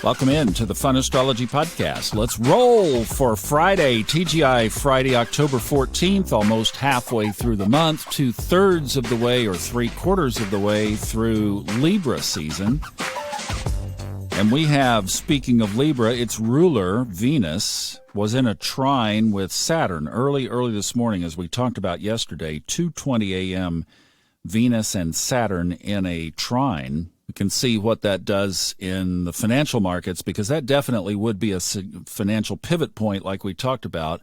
Welcome in to the Fun Astrology Podcast. Let's roll for Friday, TGI Friday, October 14th, almost halfway through the month, 2/3 of the way or 3/4 of the way through Libra season. And we have, speaking of Libra, its ruler, Venus, was in a trine with Saturn early this morning, as we talked about yesterday, 2:20 a.m., Venus and Saturn in a trine. We can see what that does in the financial markets, because that definitely would be a financial pivot point like we talked about.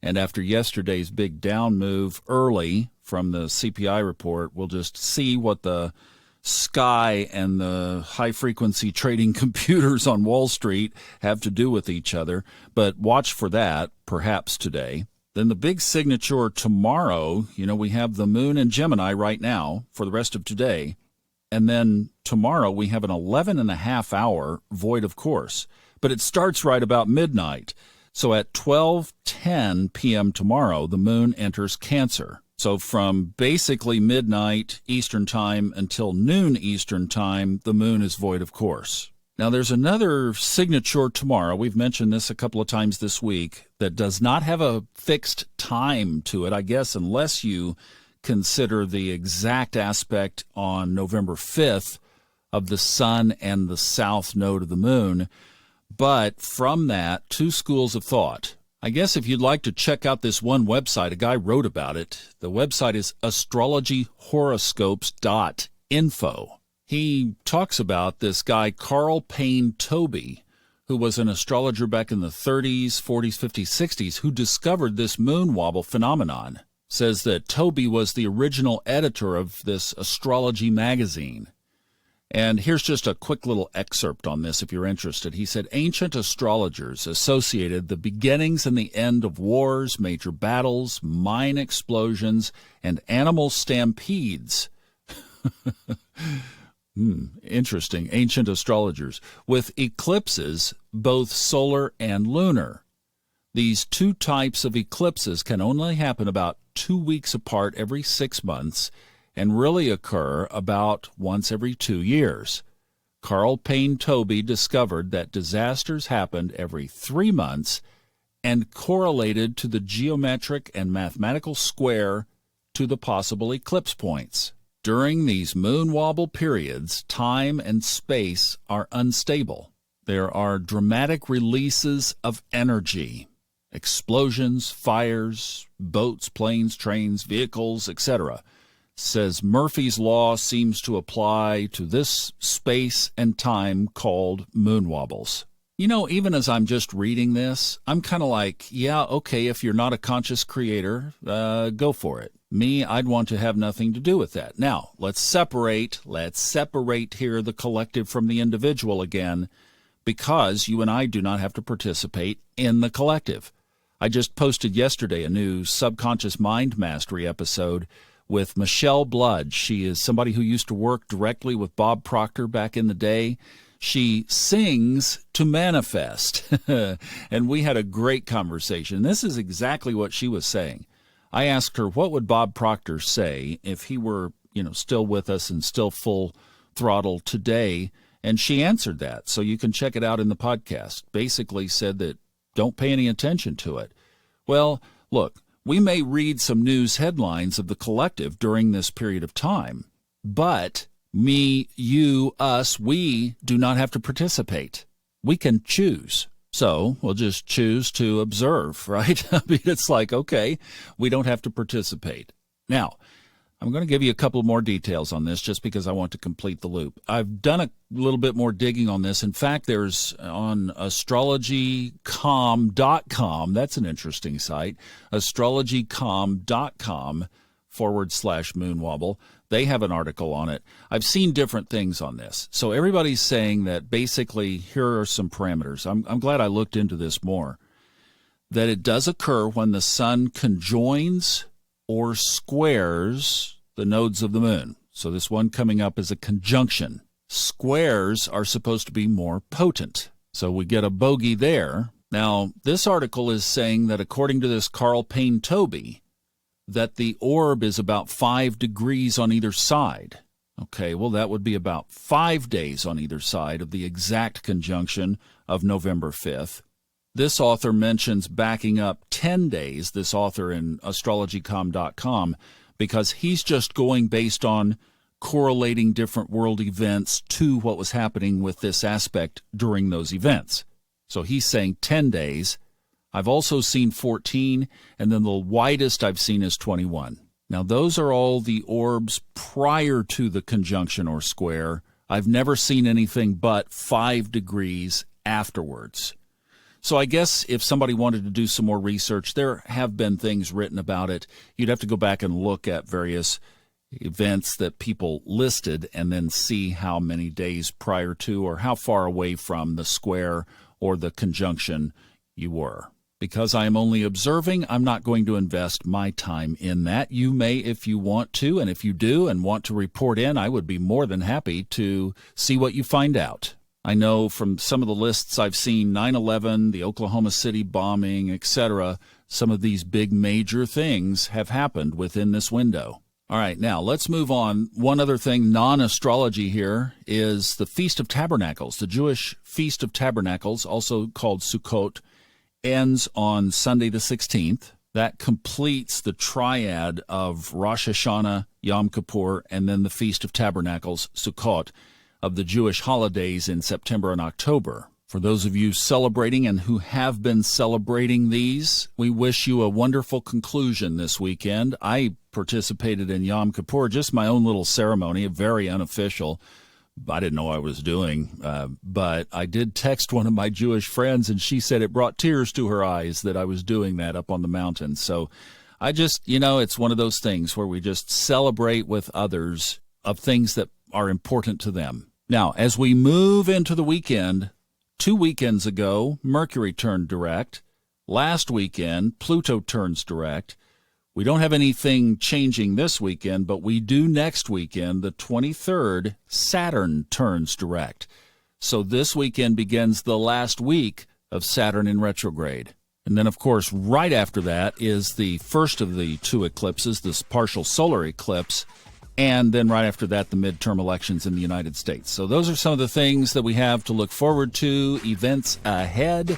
And after yesterday's big down move early from the CPI report, we'll just see what the sky and the high-frequency trading computers on Wall Street have to do with each other. But watch for that, perhaps today. Then the big signature tomorrow, we have the moon in Gemini right now for the rest of today. And then tomorrow we have an 11.5-hour void of course. But it starts right about midnight. So at 12:10 p.m. tomorrow, the moon enters Cancer. So from basically midnight Eastern Time until noon Eastern Time, the moon is void of course. Now there's another signature tomorrow, we've mentioned this a couple of times this week, that does not have a fixed time to it, I guess, unless you consider the exact aspect on November 5th of the sun and the south node of the moon. But from that, two schools of thought. I guess if you'd like to check out this one website, a guy wrote about it. The website is astrologyhoroscopes.info. He talks about this guy, Carl Payne Toby, who was an astrologer back in the 30s, 40s, 50s, 60s, who discovered this moon wobble phenomenon. Says that Toby was the original editor of this astrology magazine. And here's just a quick little excerpt on this if you're interested. He said, ancient astrologers associated the beginnings and the end of wars, major battles, mine explosions, and animal stampedes. Interesting. Ancient astrologers. With eclipses, both solar and lunar. These two types of eclipses can only happen about 2 weeks apart every 6 months and really occur about once every 2 years. Carl Payne Toby discovered that disasters happened every 3 months and correlated to the geometric and mathematical square to the possible eclipse points. During these moon wobble periods, time and space are unstable. There are dramatic releases of energy. Explosions, fires, boats, planes, trains, vehicles, etc. Says Murphy's Law seems to apply to this space and time called moon wobbles. Even as I'm just reading this, I'm kind of like, yeah, okay, if you're not a conscious creator, go for it. Me, I'd want to have nothing to do with that. Now, let's separate here the collective from the individual again, because you and I do not have to participate in the collective. I just posted yesterday a new Subconscious Mind Mastery episode with Michelle Blood. She is somebody who used to work directly with Bob Proctor back in the day. She sings to manifest. And we had a great conversation. This is exactly what she was saying. I asked her, what would Bob Proctor say if he were, still with us and still full throttle today? And she answered that. So you can check it out in the podcast. Basically said that don't pay any attention to it. Well, look, we may read some news headlines of the collective during this period of time, but me, you, us, we do not have to participate. We can choose. So we'll just choose to observe, right? I mean, it's like, okay, we don't have to participate. Now, I'm going to give you a couple more details on this just because I want to complete the loop. I've done a little bit more digging on this. In fact, there's on astrologycom.com, that's an interesting site, astrologycom.com/moonwobble. They have an article on it. I've seen different things on this. So everybody's saying that basically here are some parameters. I'm glad I looked into this more. That it does occur when the sun conjoins or squares the nodes of the moon. So this one coming up is a conjunction. Squares are supposed to be more potent. So we get a bogey there. Now, this article is saying that according to this Carl Payne Toby, that the orb is about 5 degrees on either side. Okay, well, that would be about 5 days on either side of the exact conjunction of November 5th. This author mentions backing up 10 days, this author in astrologycom.com, because he's just going based on correlating different world events to what was happening with this aspect during those events. So he's saying 10 days. I've also seen 14, and then the widest I've seen is 21. Now, those are all the orbs prior to the conjunction or square. I've never seen anything but 5 degrees afterwards. So I guess if somebody wanted to do some more research, there have been things written about it. You'd have to go back and look at various events that people listed and then see how many days prior to or how far away from the square or the conjunction you were. Because I am only observing, I'm not going to invest my time in that. You may if you want to, and if you do and want to report in, I would be more than happy to see what you find out. I know from some of the lists I've seen, 9/11, the Oklahoma City bombing, etc., some of these big major things have happened within this window. All right, now let's move on. One other thing, non-astrology here, is the Feast of Tabernacles. The Jewish Feast of Tabernacles, also called Sukkot, ends on Sunday the 16th. That completes the triad of Rosh Hashanah, Yom Kippur, and then the Feast of Tabernacles, Sukkot, of the Jewish holidays in September and October. For those of you celebrating and who have been celebrating these, we wish you a wonderful conclusion this weekend. I participated in Yom Kippur, just my own little ceremony, very unofficial. I didn't know what I was doing, but I did text one of my Jewish friends, and she said it brought tears to her eyes that I was doing that up on the mountain. So I just, it's one of those things where we just celebrate with others of things that are important to them. Now, as we move into the weekend, 2 weekends ago, Mercury turned direct. Last weekend, Pluto turns direct. We don't have anything changing this weekend, but we do next weekend, the 23rd, Saturn turns direct. So this weekend begins the last week of Saturn in retrograde. And then, of course, right after that is the first of the 2 eclipses, this partial solar eclipse, and then right after that, the midterm elections in the United States. So those are some of the things that we have to look forward to, events ahead.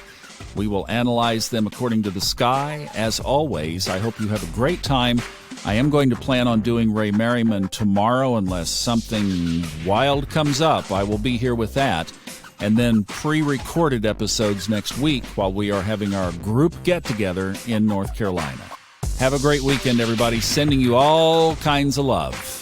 We will analyze them according to the sky. As always, I hope you have a great time. I am going to plan on doing Ray Merriman tomorrow unless something wild comes up. I will be here with that. And then pre-recorded episodes next week while we are having our group get-together in North Carolina. Have a great weekend, everybody. Sending you all kinds of love.